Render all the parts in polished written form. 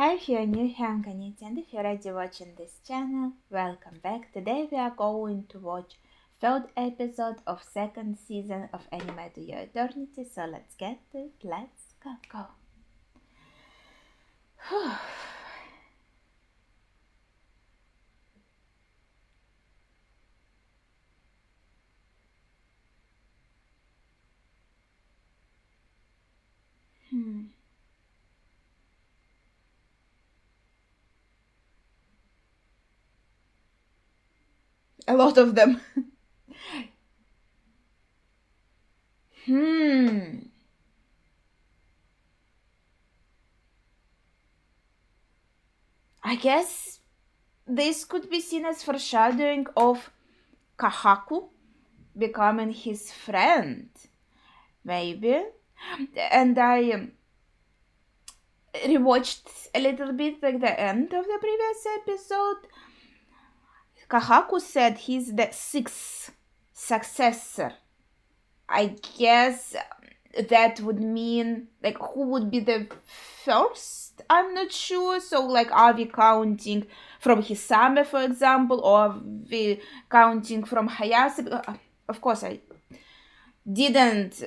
Hi, if you're new here, I'm Kanit, and if you're already watching this channel, welcome back. Today we are going to watch third episode of second season of Anime to Your Eternity. So let's get to it. Let's go. A lot of them. I guess this could be seen as foreshadowing of Kahaku becoming his friend. Maybe. And I rewatched a little bit like the end of the previous episode. Kahaku said he's the sixth successor. I guess that would mean like who would be the first? I'm not sure. So like are we counting from Hisame, for example, or are we counting from Hayase? Of course I didn't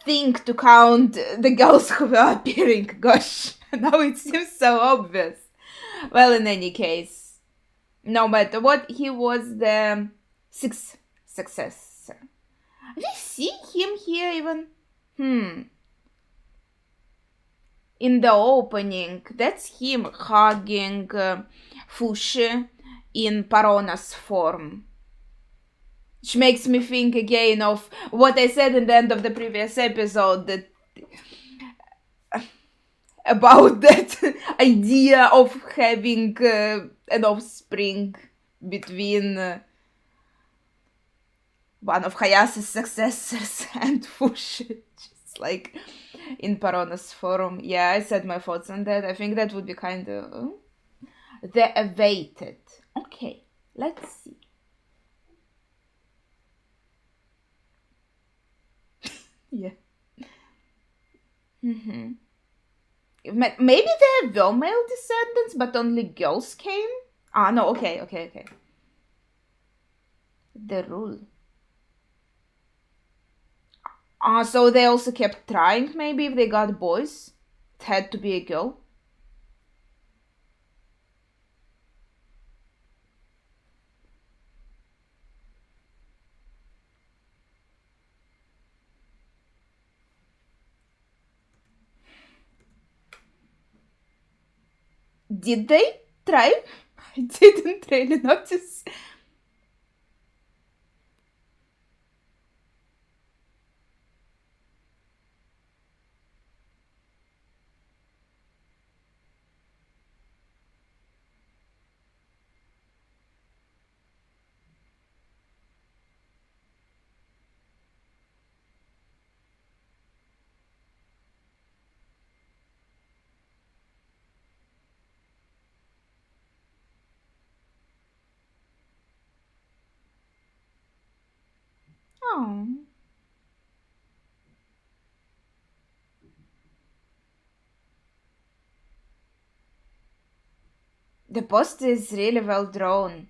think to count the girls who were appearing. Gosh, now it seems so obvious. Well, in any case, no matter what, he was the sixth successor. We see him here even. In the opening, that's him hugging Fushi in Parona's form. Which makes me think again of what I said in the end of the previous episode, that about that idea of having an offspring between one of Hayase's successors and Fushi. Just like in Parona's forum. Yeah, I said my thoughts on that. I think that would be kind of the awaited. Okay, let's see. Yeah. Maybe there were male descendants, but only girls came? Ah, no, okay. The rule. Ah, so they also kept trying, maybe, if they got boys. It had to be a girl. Did they try? I didn't really notice. Oh. The poster is really well drawn.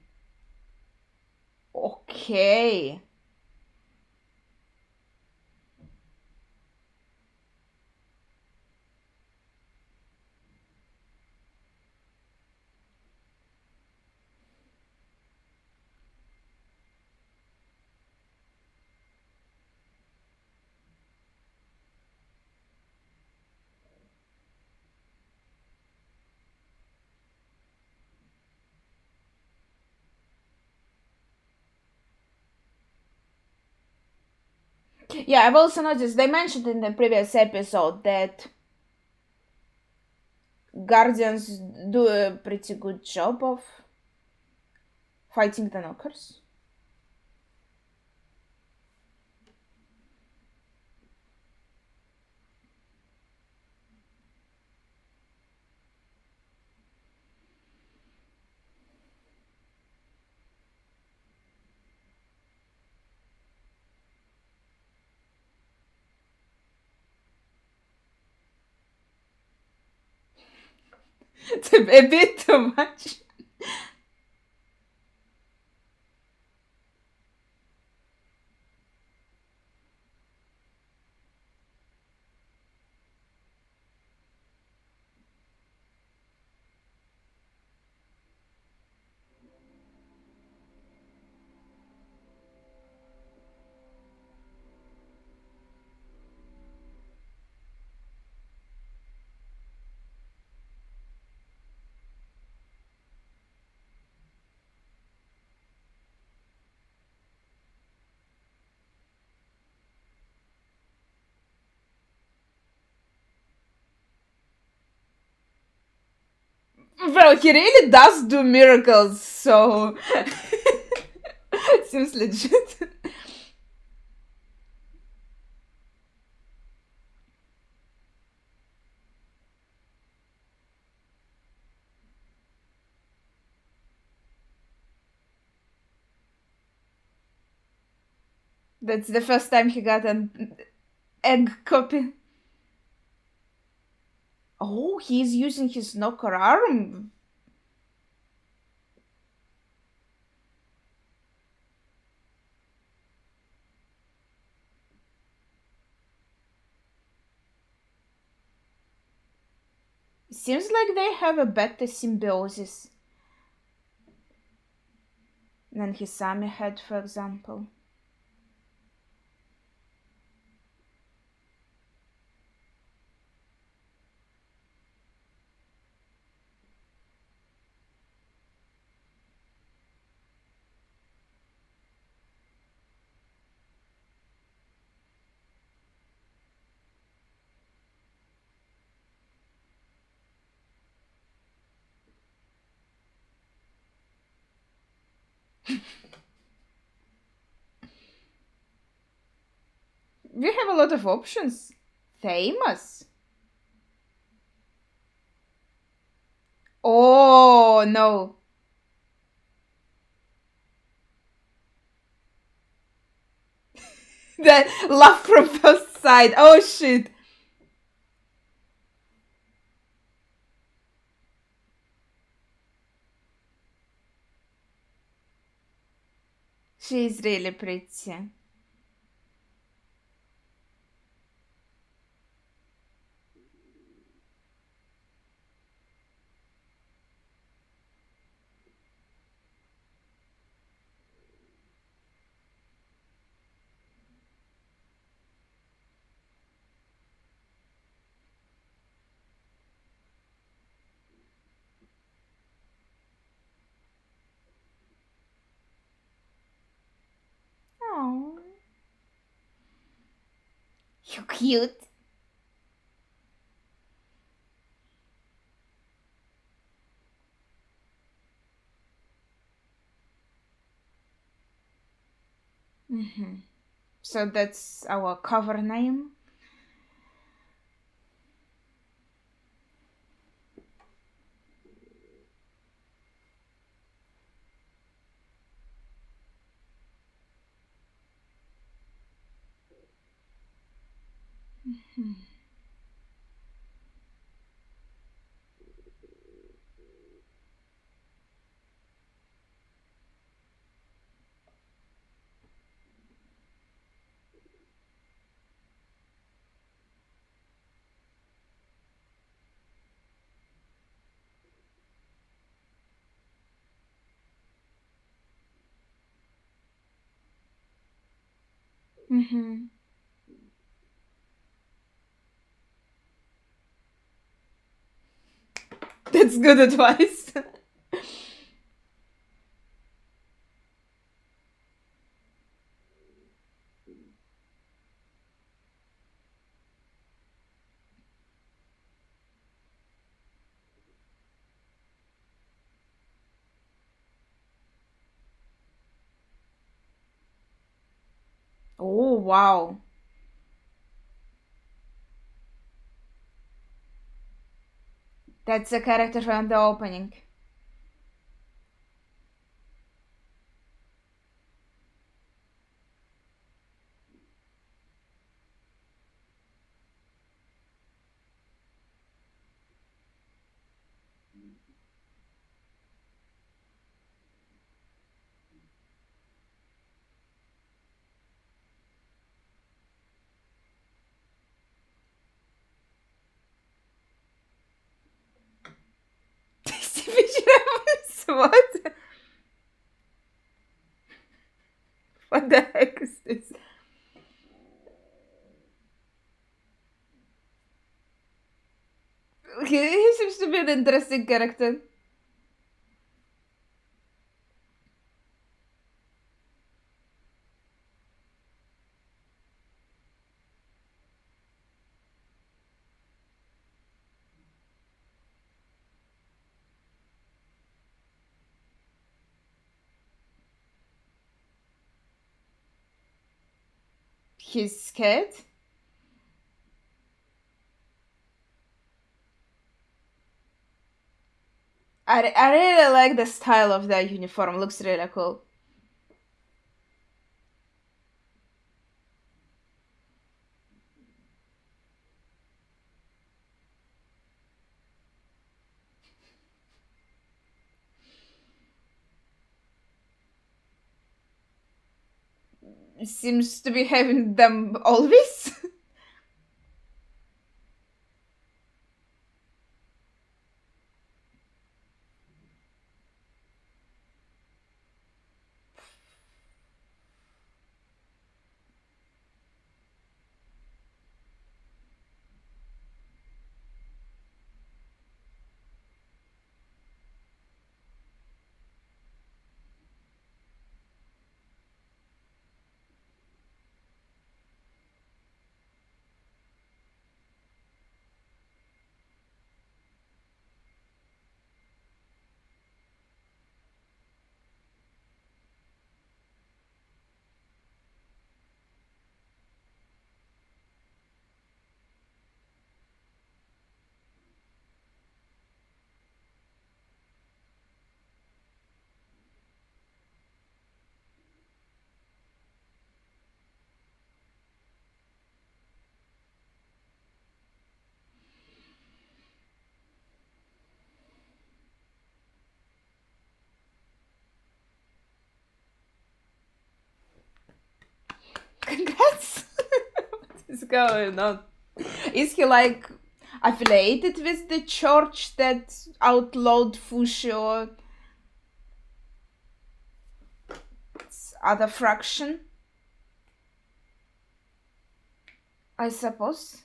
Okay. Yeah, I've also noticed they mentioned in the previous episode that Guardians do a pretty good job of fighting the knockers. It's a bit too much. Well, he really does do miracles, so seems legit. That's the first time he got an egg copy. Oh, he's using his knocker arm. Seems like they have a better symbiosis than Hisami had, for example. We have a lot of options. Famous. Oh no. The love from first sight. Oh shit. She's really pretty. Oh, you cute. Mm-hmm. So that's our cover name. Mm-hmm. Mm-hmm. That's good advice. Oh wow. That's a character from the opening. Stevie Jones? What? What the heck is this? He seems to be an interesting character. He's scared. I really like the style of that uniform. Looks really cool. Seems to be having them always. Congrats. What is going on? Is he like affiliated with the church that outlawed Fushi or other fraction? I suppose.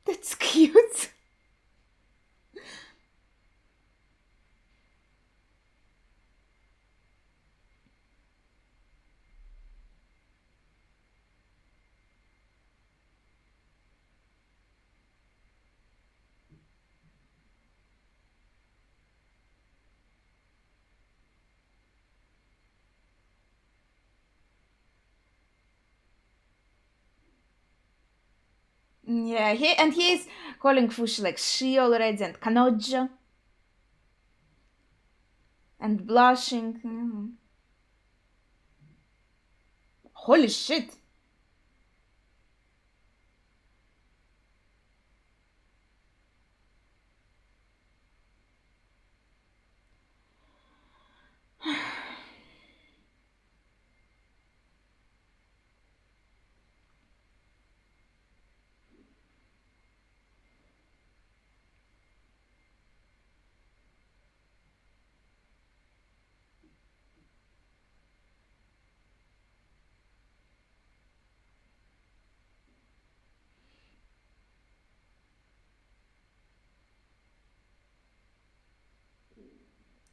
That's cute. Yeah, he's calling Fushi like she already and Kanojo and blushing. Holy shit.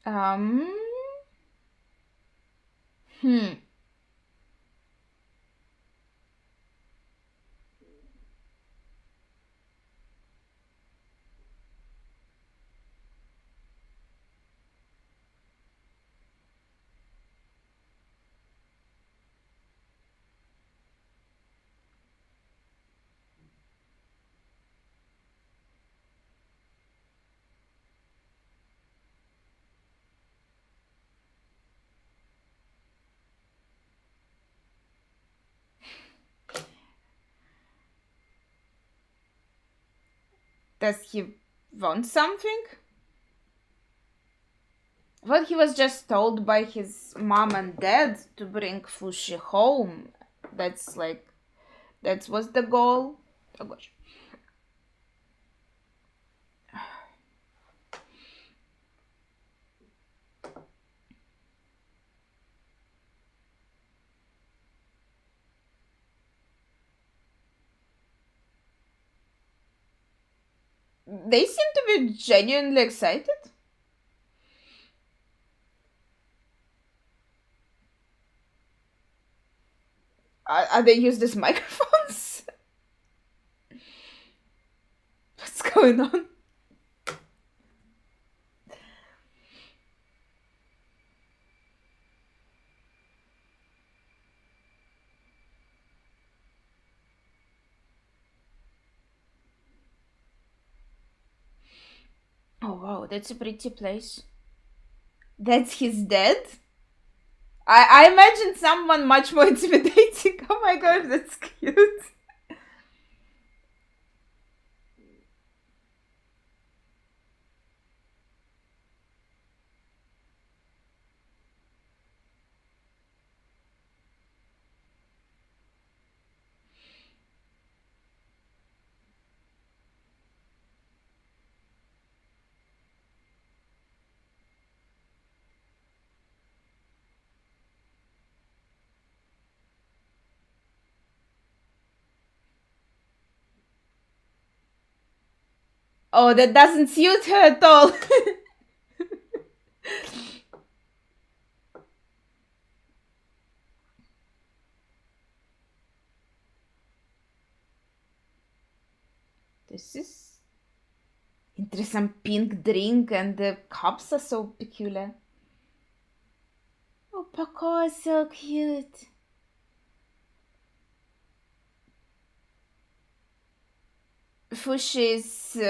Um. Hmm. Does he want something? Well, he was just told by his mom and dad to bring Fushi home. That's like, that was the goal. Oh gosh. They seem to be genuinely excited. Are they use these microphones? What's going on? Oh wow, that's a pretty place. That's his dad? I imagine someone much more intimidating. Oh my gosh, that's cute. Oh, that doesn't suit her at all. This is interesting. Pink drink and the cups are so peculiar. Oh, Paco is so cute. Fushi is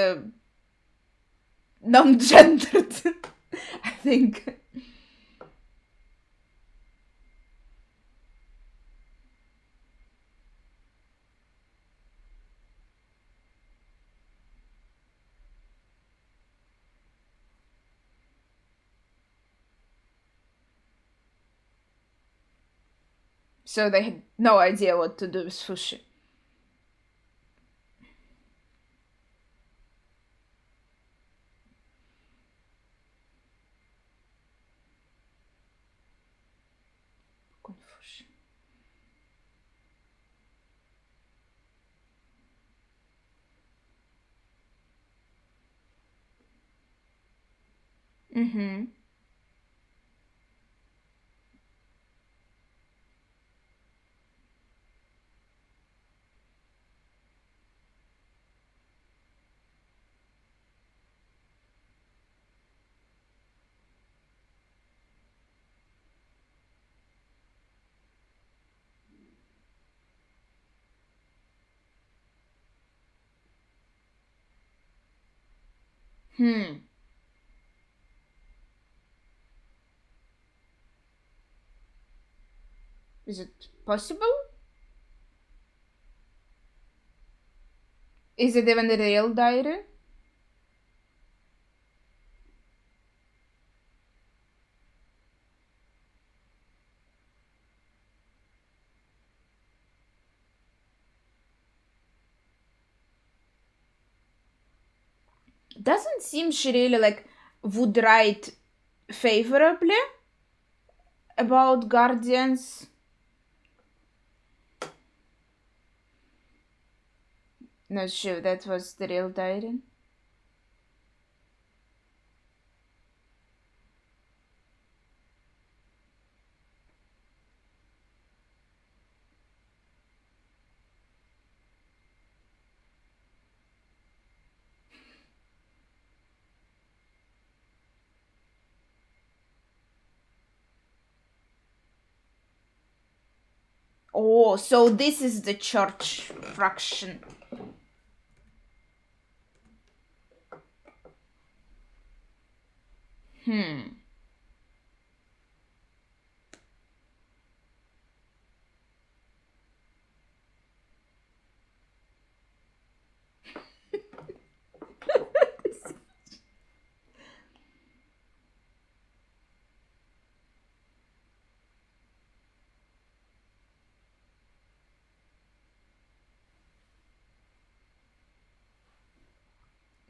non-gendered, I think. So they had no idea what to do with Fushi. Fushi. Mm-hmm. Hmm. Is it possible? Is it even a real diary? Doesn't seem she really like would write favorably about guardians. Not sure that was the real diary. Oh, so this is the church fraction. Hmm.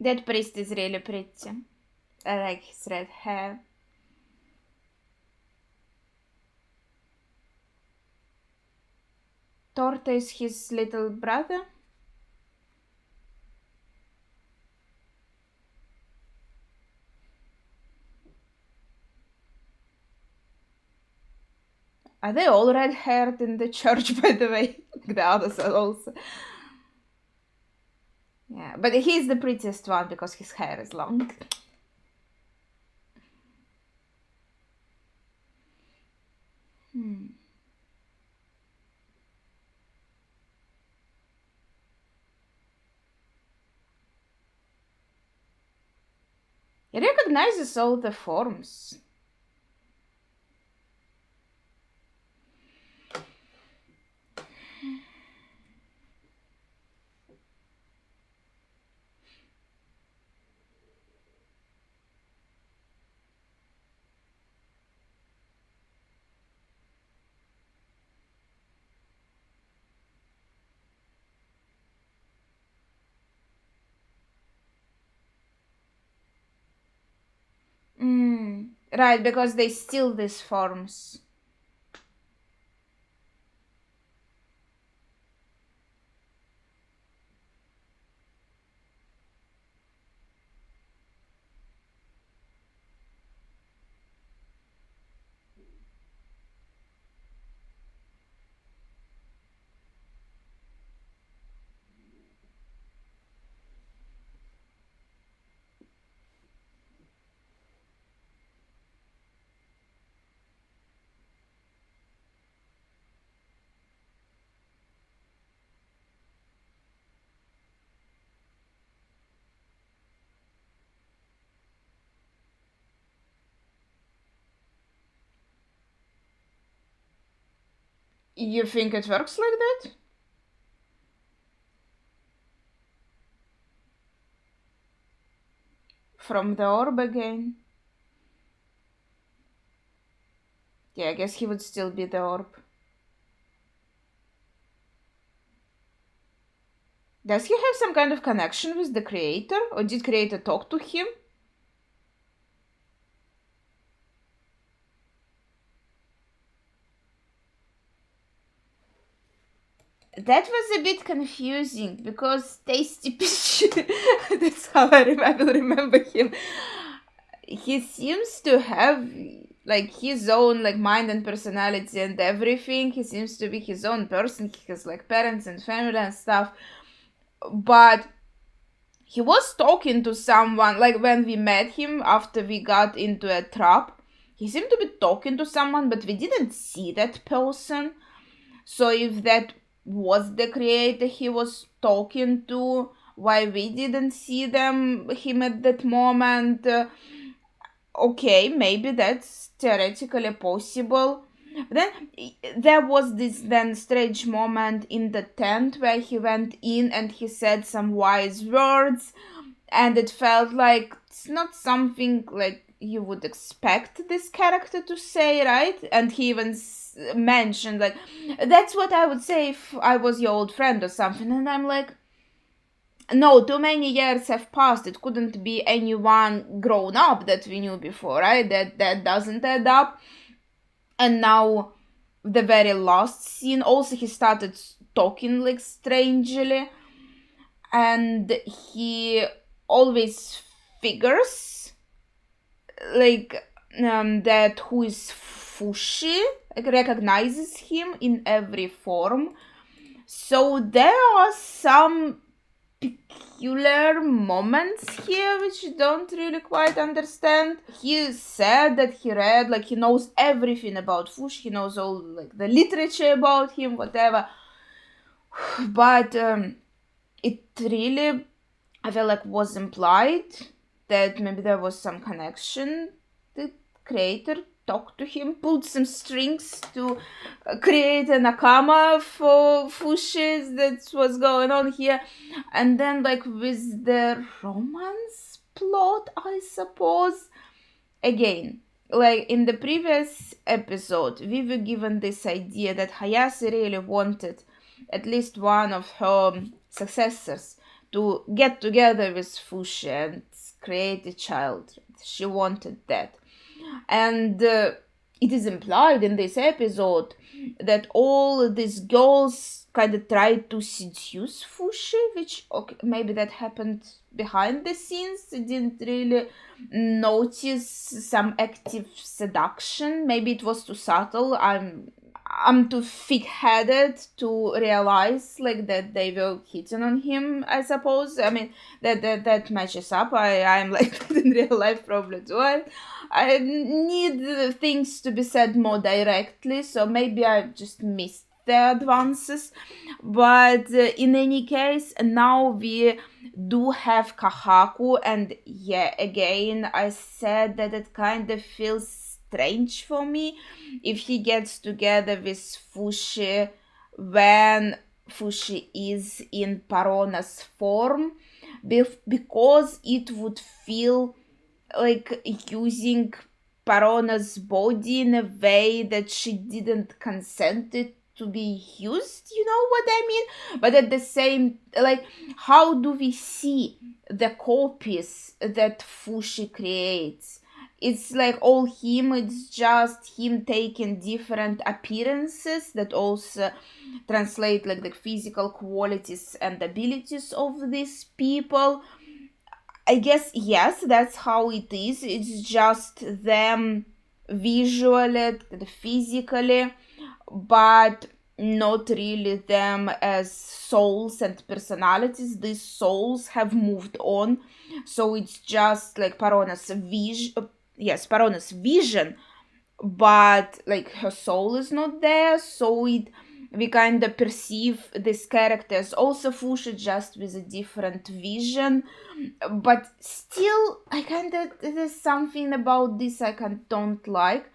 That priest is really pretty. I like his red hair. Torta is his little brother. Are they all red-haired in the church, by the way? The others are also. Yeah, but he's the prettiest one because his hair is long. He recognizes all the forms. Right, because they steal these forms. You think it works like that? From the orb again? Yeah, I guess he would still be the orb. Does he have some kind of connection with the creator? Or did creator talk to him? That was a bit confusing because Tasty Peach, that's how I will remember him. He seems to have like his own like mind and personality and everything. He seems to be his own person. He has like parents and family and stuff. But he was talking to someone, like when we met him after we got into a trap. He seemed to be talking to someone, but we didn't see that person. So if that was the creator he was talking to, why we didn't see him at that moment, okay, maybe that's theoretically possible. Then there was this then strange moment in the tent where he went in and he said some wise words, and it felt like it's not something like you would expect this character to say, right? And he even mentioned like, that's what I would say if I was your old friend or something. And I'm like, no, too many years have passed. It couldn't be anyone grown up that we knew before, right? That doesn't add up. And now the very last scene, also he started talking like strangely, and he always figures like that who is Fushi, like recognizes him in every form. So there are some peculiar moments here which you don't really quite understand. He said that he read, like he knows everything about Fushi, he knows all like the literature about him, whatever. But it really, I feel like, was implied that maybe there was some connection. The creator talked to him, pulled some strings to create a nakama for Fushis. That's what's going on here. And then, like, with the romance plot, I suppose, again, like in the previous episode, we were given this idea that Hayase really wanted at least one of her successors to get together with Fushi and create a child. She wanted that. And it is implied in this episode that all these girls kind of tried to seduce Fushi, which okay, maybe that happened behind the scenes. They didn't really notice some active seduction. Maybe it was too subtle. I'm too thick-headed to realize like that they were hitting on him, I suppose. I mean that matches up. I'm like that in real life probably too. I need things to be said more directly, so maybe I just missed the advances. But in any case, now we do have Kahaku, and yeah, again, I said that it kind of feels strange for me if he gets together with Fushi when Fushi is in Parona's form, because it would feel like using Parona's body in a way that she didn't consent it to be used, you know what I mean? But at the same, like, how do we see the copies that Fushi creates? It's like all him, it's just him taking different appearances that also translate like the physical qualities and abilities of these people. I guess, yes, that's how it is. It's just them visually, physically, but not really them as souls and personalities. These souls have moved on. So it's just like Parona's vision. Yes, Parona's vision, but like her soul is not there. So we kind of perceive these characters also Fushi just with a different vision, but still I kind of, there's something about this I don't like.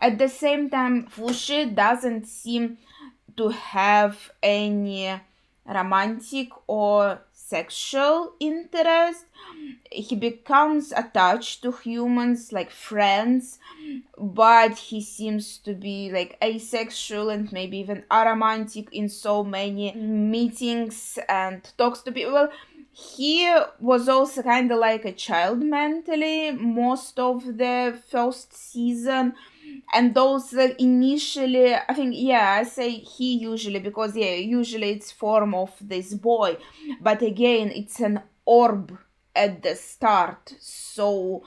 At the same time, Fushi doesn't seem to have any romantic or sexual interest. He becomes attached to humans like friends, but he seems to be like asexual and maybe even aromantic in so many meetings and talks to people. Well, he was also kind of like a child mentally most of the first season, and those initially, I think, yeah, I say he usually because yeah, usually it's form of this boy, but again it's an orb at the start. So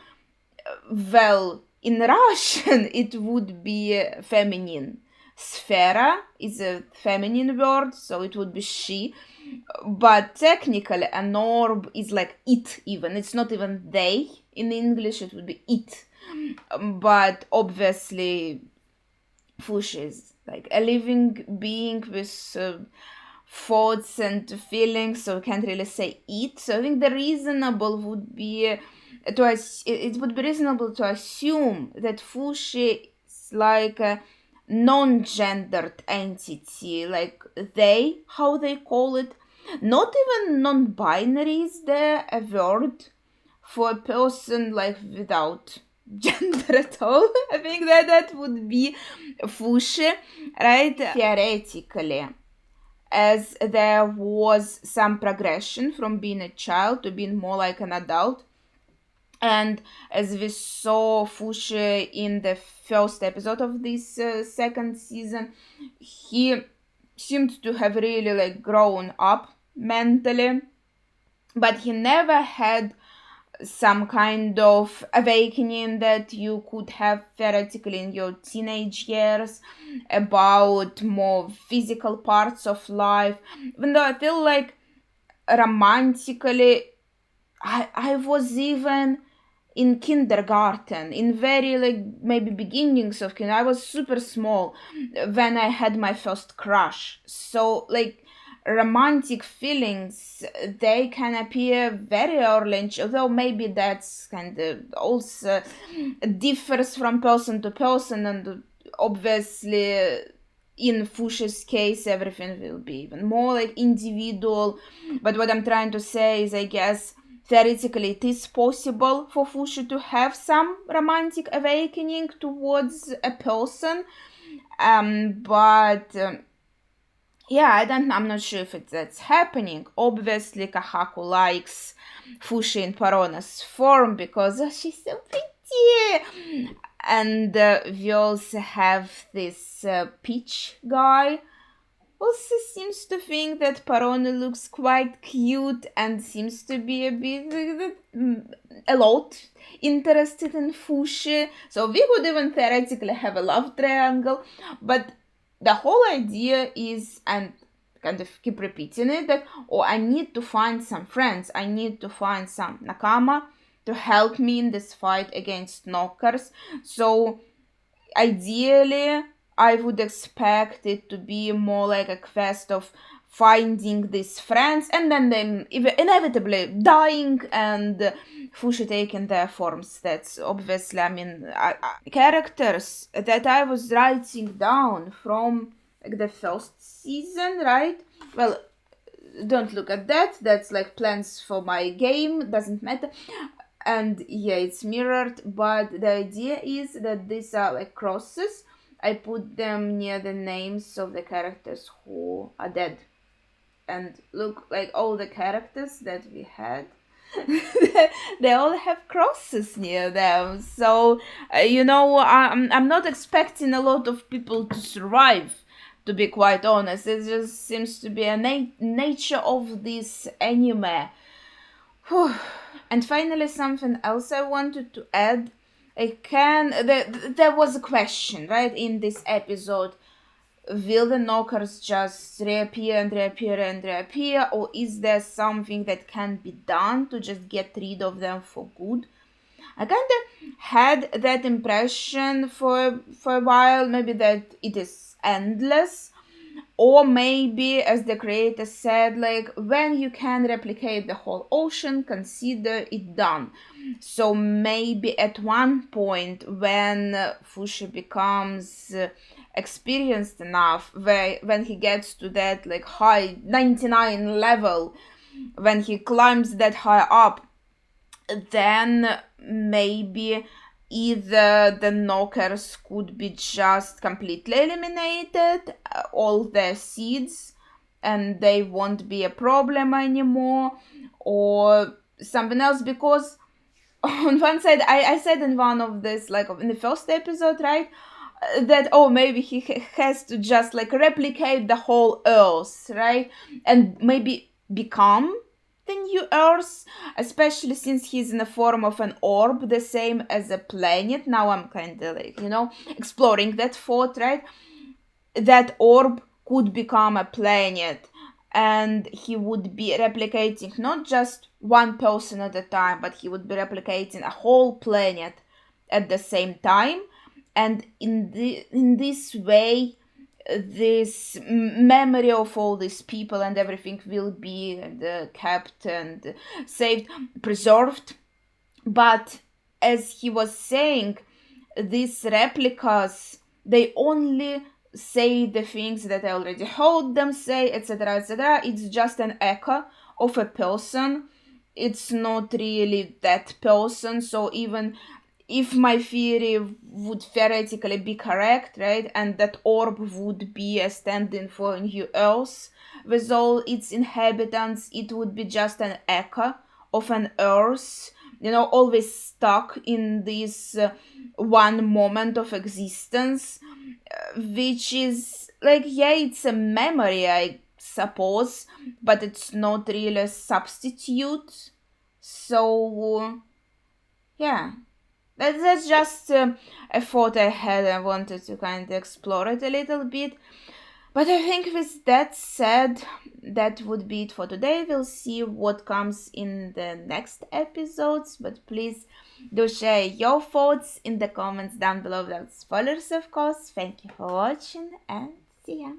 well, in Russian it would be feminine. Sfera is a feminine word, so it would be she, but technically an orb is like it. Even it's not even they in English, it would be it. But obviously Fushi is like a living being with thoughts and feelings, so we can't really say it. So I think the reasonable would be it would be reasonable to assume that Fushi is like a non-gendered entity, like they, how they call it. Not even non-binary is there a word for a person like without gender at all. I think that would be Fushi, right? Theoretically, as there was some progression from being a child to being more like an adult. And as we saw Fushi in the first episode of this second season, he seemed to have really like grown up mentally, but he never had some kind of awakening that you could have theoretically in your teenage years about more physical parts of life. Even though I feel like romantically, I was even in kindergarten, in very like maybe beginnings of I was super small when I had my first crush. So like romantic feelings, they can appear very early, although maybe that's kind of also differs from person to person, and obviously in Fushi's case everything will be even more like individual. But what I'm trying to say is, I guess theoretically it is possible for Fushi to have some romantic awakening towards a person, but Yeah, I'm not sure if that's happening. Obviously, Kahaku likes Fushi in Parona's form because she's so pretty. And we also have this Peach guy. Also seems to think that Parona looks quite cute and seems to be a lot interested in Fushi. So we could even theoretically have a love triangle, but the whole idea is, and kind of keep repeating it, that I need to find some friends, I need to find some nakama to help me in this fight against knockers. So ideally I would expect it to be more like a quest of finding these friends and then them inevitably dying and Fushi taking their forms. That's obviously, characters that I was writing down from like the first season, right? Well, don't look at that. That's like plans for my game. Doesn't matter. And yeah, it's mirrored, but the idea is that these are like crosses. I put them near the names of the characters who are dead. And look, like all the characters that we had, they all have crosses near them. So, I'm not expecting a lot of people to survive, to be quite honest. It just seems to be a nature of this anime. Whew. And finally, something else I wanted to add. There was a question, right, in this episode. Will the knockers just reappear and reappear and reappear, or is there something that can be done to just get rid of them for good? I kind of had that impression for a while, maybe that it is endless, or maybe, as the creator said, like when you can replicate the whole ocean, consider it done. So maybe at one point when Fushi becomes experienced enough, when he gets to that like high 99 level, when he climbs that high up, then maybe either the knockers could be just completely eliminated, all their seeds, and they won't be a problem anymore, or something else. Because on one side, I said in one of this, like in the first episode, right, that maybe he has to just like replicate the whole earth, right, and maybe become the new earth, especially since he's in the form of an orb, the same as a planet. Now I'm kind of like, exploring that thought, right, that orb could become a planet, and he would be replicating not just one person at a time, but he would be replicating a whole planet at the same time. And in this way, this memory of all these people and everything will be kept and saved, preserved. But as he was saying, these replicas, they only say the things that I already heard them say, etc., etc. It's just an echo of a person. It's not really that person. So even if my theory would theoretically be correct, right, and that orb would be a stand-in for a new Earth with all its inhabitants, it would be just an echo of an Earth, always stuck in this one moment of existence, which is like, yeah, it's a memory, I suppose, but it's not really a substitute. So, yeah. That's just a thought I had. I wanted to kind of explore it a little bit. But I think with that said, that would be it for today. We'll see what comes in the next episodes. But please do share your thoughts in the comments down below without spoilers, of course. Thank you for watching and see ya.